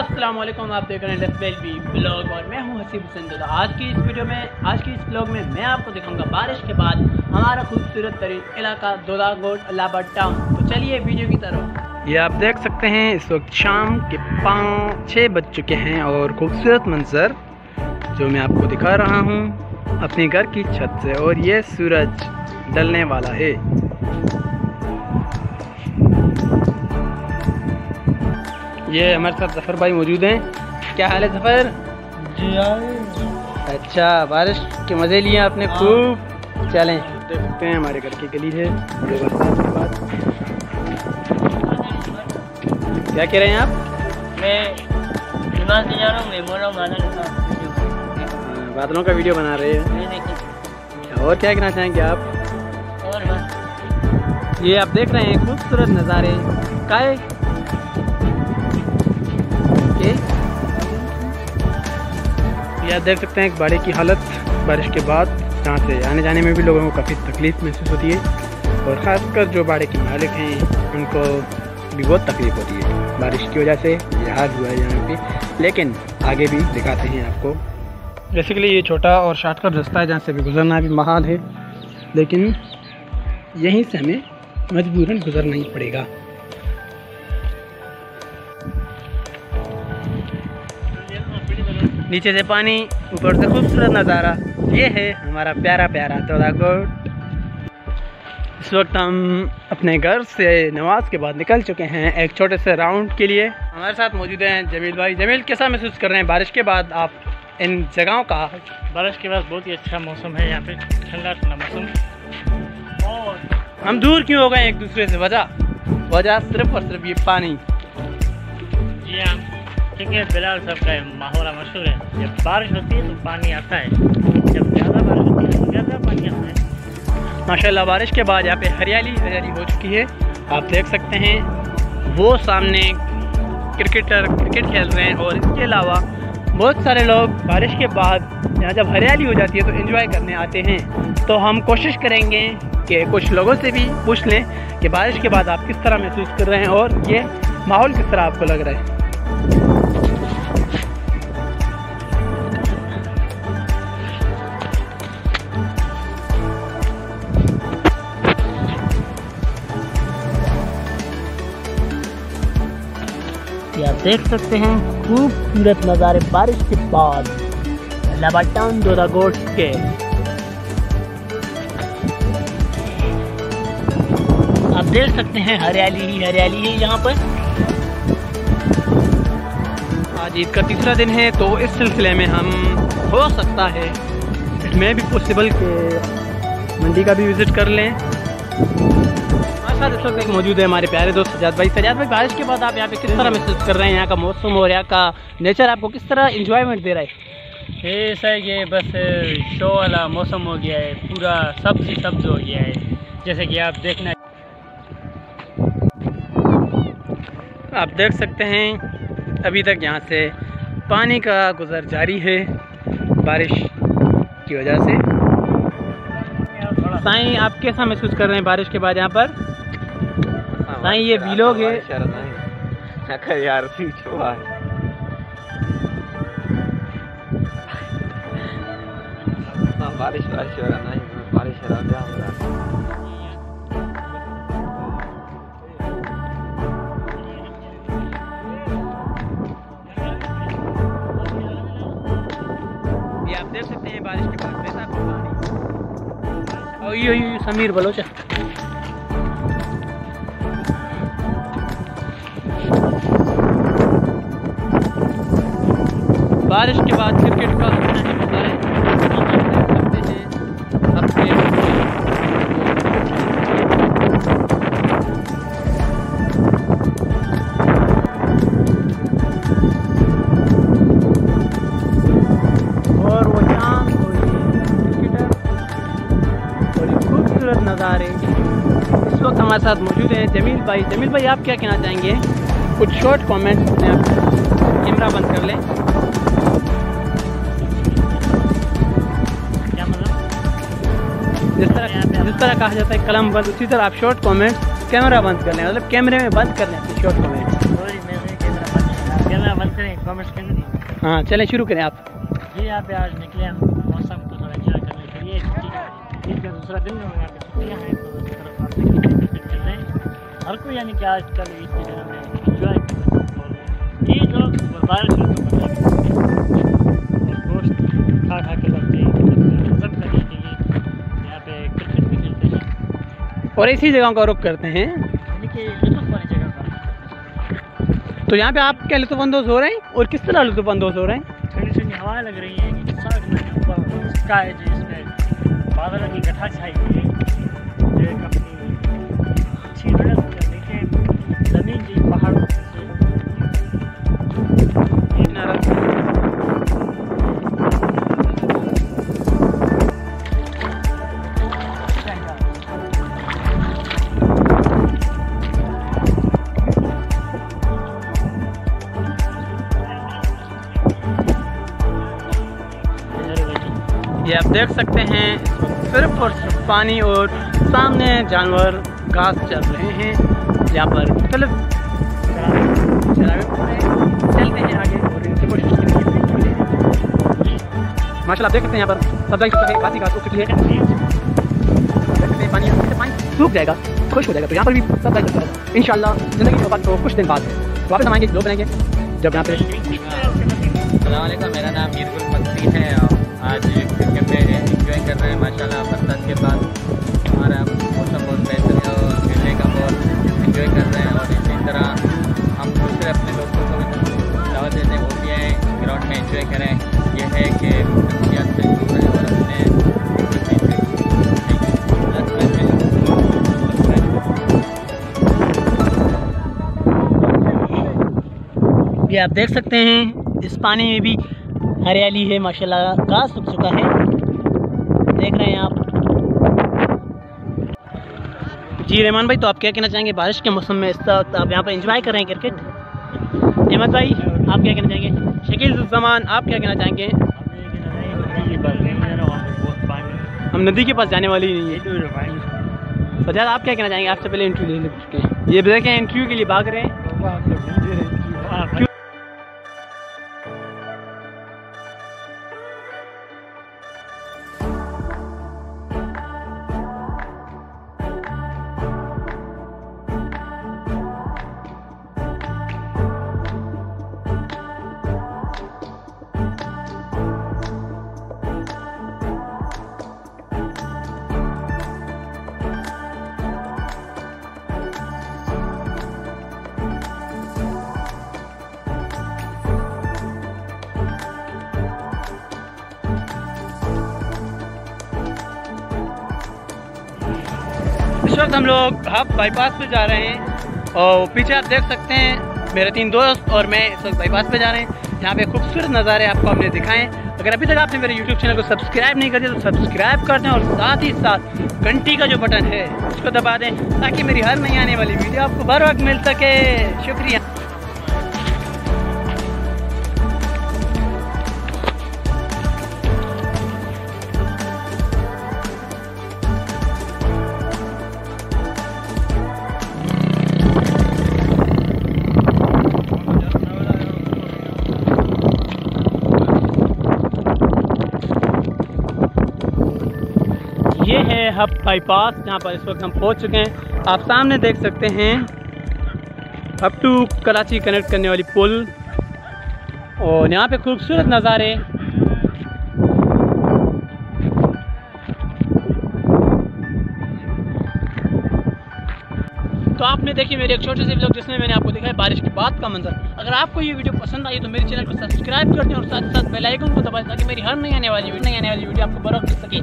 अस्सलाम वालेकुम, आप देख रहे हैं लेट्स ब्लॉग और मैं हूं हसीब हुसैन। तो आज की इस ब्लॉग में मैं आपको दिखाऊंगा बारिश के बाद हमारा खूबसूरत तरीन इलाका दोदागोट अलाहाबाद टाउन। तो चलिए वीडियो की तरफ। ये आप देख सकते हैं इस वक्त शाम के 5-6 बज चुके हैं और खूबसूरत मंजर जो मैं आपको दिखा रहा हूँ अपने घर की छत से, और ये सूरज ढलने वाला है। ये हमारे साथ जफ़र भाई मौजूद हैं। क्या हाल है जफ़र? जी अच्छा, बारिश के मज़े लिए आपने खूब। चलें देख सकते हैं हमारे घर की गली है। क्या कह रहे हैं आप? मैं दिमाग से जा रहा हूँ, बादलों का वीडियो बना रहे हैं। और क्या कहना चाहेंगे आप? और बस ये आप देख रहे हैं खूबसूरत नज़ारे काय के। ये आप देख सकते हैं एक बाड़े की हालत बारिश के बाद, जहाँ से आने जाने में भी लोगों को काफ़ी तकलीफ़ महसूस होती है, और ख़ासकर जो बाड़े के मालिक हैं उनको भी बहुत तकलीफ़ होती है बारिश की वजह से। ये हाल हुआ है यहाँ पे, लेकिन आगे भी दिखाते हैं आपको। बेसिकली ये छोटा और शॉर्टकट रास्ता है जहाँ से भी गुजरना भी महाल है, लेकिन यहीं से हमें मजबूरन गुजरना ही पड़ेगा। नीचे से पानी, ऊपर से खूबसूरत नज़ारा। ये है हमारा प्यारा प्यारा दोदागोट। इस वक्त हम अपने घर से नमाज के बाद निकल चुके हैं एक छोटे से राउंड के लिए। हमारे साथ मौजूद हैं जमील भाई। जमील, कैसा महसूस कर रहे हैं बारिश के बाद आप इन जगहों का? बारिश के बाद बहुत ही अच्छा मौसम है यहाँ पे, ठंडा ठंडा मौसम। और हम दूर क्यों हो गए एक दूसरे से? वजह सिर्फ और सिर्फ ये पानी। जी हाँ, क्योंकि बिलाल साहब का माहौल मशहूर है, जब बारिश होती है तो पानी आता है, जब ज़्यादा बारिश होती है तो ज़्यादा पानी आता है। माशाल्लाह बारिश के बाद यहाँ पे हरियाली हो चुकी है। आप देख सकते हैं वो सामने क्रिकेटर क्रिकेट खेल रहे हैं, और इसके अलावा बहुत सारे लोग बारिश के बाद यहाँ जब हरियाली हो जाती है तो एंजॉय करने आते हैं। तो हम कोशिश करेंगे कि कुछ लोगों से भी पूछ लें कि बारिश के बाद आप किस तरह महसूस कर रहे हैं और ये माहौल किस तरह आपको लग रहा है। आप देख सकते हैं खूबसूरत नज़ारे बारिश के बाद अलाहाबाद टाउन दोदागोट के। आप देख सकते हैं हरियाली ही हरियाली है यहाँ पर। आज ईद का तीसरा दिन है, तो इस सिलसिले में हम हो सकता है इट में भी पॉसिबल कि मंडी का भी विज़िट कर लें। इस वक्त मौजूद है हमारे प्यारे दोस्त सजाद भाई। सजाद भाई, बारिश के बाद आप यहाँ पे किस तरह महसूस कर रहे हैं? यहाँ का मौसम और यहाँ का नेचर आपको किस तरह इंजॉयमेंट दे रहा है? ऐसा है कि बस शो वाला मौसम हो गया है, पूरा सब्ज हो गया है, जैसे कि आप देखना। आप देख सकते हैं अभी तक यहाँ से पानी का गुजर जारी है बारिश की वजह से। साईं, आप कैसा महसूस कर रहे हैं बारिश के बाद यहाँ पर? साईं, ये वीलॉग है यार, बारिश हो रहा नहीं, बारिश हो रहा ये आप देख सकते हैं बारिश के बाद कैसा पानी। और ये समीर बलोच बारिश के बाद क्रिकेट का मजा है। और वो चांद क्रिकेटर और खूबसूरत नज़ारे। इस वक्त हमारे साथ मौजूद हैं जमील भाई। जमील भाई, आप क्या कहना चाहेंगे? कुछ शॉर्ट कमेंट्स अपने आप कैमरा बंद कर लें। क्या मतलब? जिस तरह कहा जाता है कलम बंद, उसी तरह आप शॉर्ट कमेंट कैमरा बंद कर लें, मतलब कैमरे में बंद कर लें अपने शॉर्ट कमेंट। कैमरा बंद करें। 2 मिनट के लिए। हाँ चलें शुरू करें आप। जी यहाँ पे आज निकले हम मौसम को थोड़ा एंजॉय करने के लिए। ईद का दूसरा दिन है, यहाँ पे छुट्टियाँ हैं तो चल रहे हैं हर कोई, यानी कि आज कल ईद के दिन में एंजॉय करते ईद और बारिश गोश्त खा के लगते हैं सब करने के लिए यहाँ पे क्रिकेट भी खेलते हैं और इसी जगह का रुख करते हैं, यानी कि लुत्फ वाली जगह पर। तो यहाँ पे आप क्या लुत्फ़अंदोज़ हो रहे हैं और किस तरह लुत्फ़अंदोज़ हो रहे हैं? ठंडी ठंडी हवाएं लग रही हैं कि साग में ऊपर स्काई जिसमें बादलों की गठा छाई हुई है, जो एक अपनी अच्छी रौनक है। नीचे ज़मीन जी पहाड़ों से ये आप देख सकते हैं सिर्फ और सिर्फ पानी और सामने जानवर घास चल रहे हैं। यहाँ पर मुख्तलिफ चरावे चलते हैं आगे और इनसे कोशिश करेंगे। माशाल्लाह आप देख सकते हैं यहाँ पर सब जगह काफ़ी घास हो चुकी है, पानी सूख जाएगा, खुश हो जाएगा, तो यहाँ पर भी सब जगह इंशाल्लाह ज़िंदगी के बाद तो कुछ दिन बाद वापस हम आएंगे, लोग बनाएंगे जब यहाँ पे। अस्सलाम वालेकुम, मेरा नाम मीरगुल मक्सी है। आज क्रिकेट में एंजॉय कर रहे हैं माशाल्लाह। बरसात के बाद हमारा मौसम बहुत बेहतर है और खेलने का बहुत एंजॉय कर रहे हैं। और इसी तरह हम दूसरे अपने दोस्तों को भी दावत देते हैं, वो भी आए ग्राउंड में एंजॉय करें। यह है कि नसीहत से दूर रहें और अपने ये आप देख सकते हैं इस पानी में भी हरियाली है माशाल्लाह, घास सूख चुका है, देख रहे हैं आप। जी रहमान भाई, तो आप क्या कहना चाहेंगे बारिश के मौसम में इस वक्त आप यहाँ पर एंजॉय कर रहे हैं क्रिकेट? अहमद भाई आप क्या कहना चाहेंगे? शकील ज़मान आप क्या कहना चाहेंगे? हम नदी के पास जाने वाले ही नहीं है। सजाद आप क्या कहना चाहेंगे? आपसे पहले इंटरव्यू ले चुके हैं, ये देखें इंटरव्यू के लिए भाग रहे हैं। इस वक्त हम लोग हब बाईपास पे जा रहे हैं और पीछे आप देख सकते हैं मेरे 3 दोस्त और मैं इस वक्त बाईपास पे जा रहे हैं। यहाँ पे खूबसूरत नज़ारे आपको हमने दिखाएं। अगर अभी तक आपने मेरे YouTube चैनल को सब्सक्राइब नहीं कर दिया तो सब्सक्राइब कर दें और साथ ही साथ घंटी का जो बटन है उसको दबा दें ताकि मेरी हर नई आने वाली वीडियो आपको बर वक्त मिल सके। शुक्रिया। ये है हब बाईपास जहाँ पर इस वक्त हम पहुँच चुके हैं। आप सामने देख सकते हैं हब टू कराची कनेक्ट करने वाली पुल और यहाँ पे खूबसूरत नज़ारे। तो आपने देखी मेरे एक छोटे से व्लॉग जिसमें मैंने आपको दिखाया बारिश के बाद का मंजर। अगर आपको ये वीडियो पसंद आई तो मेरे चैनल को सब्सक्राइब कर दें और साथ ही साथ बेल आइकन को दबाएं ताकि मेरी हर नई आने वाली वीडियो आपको बरकत मिल सके।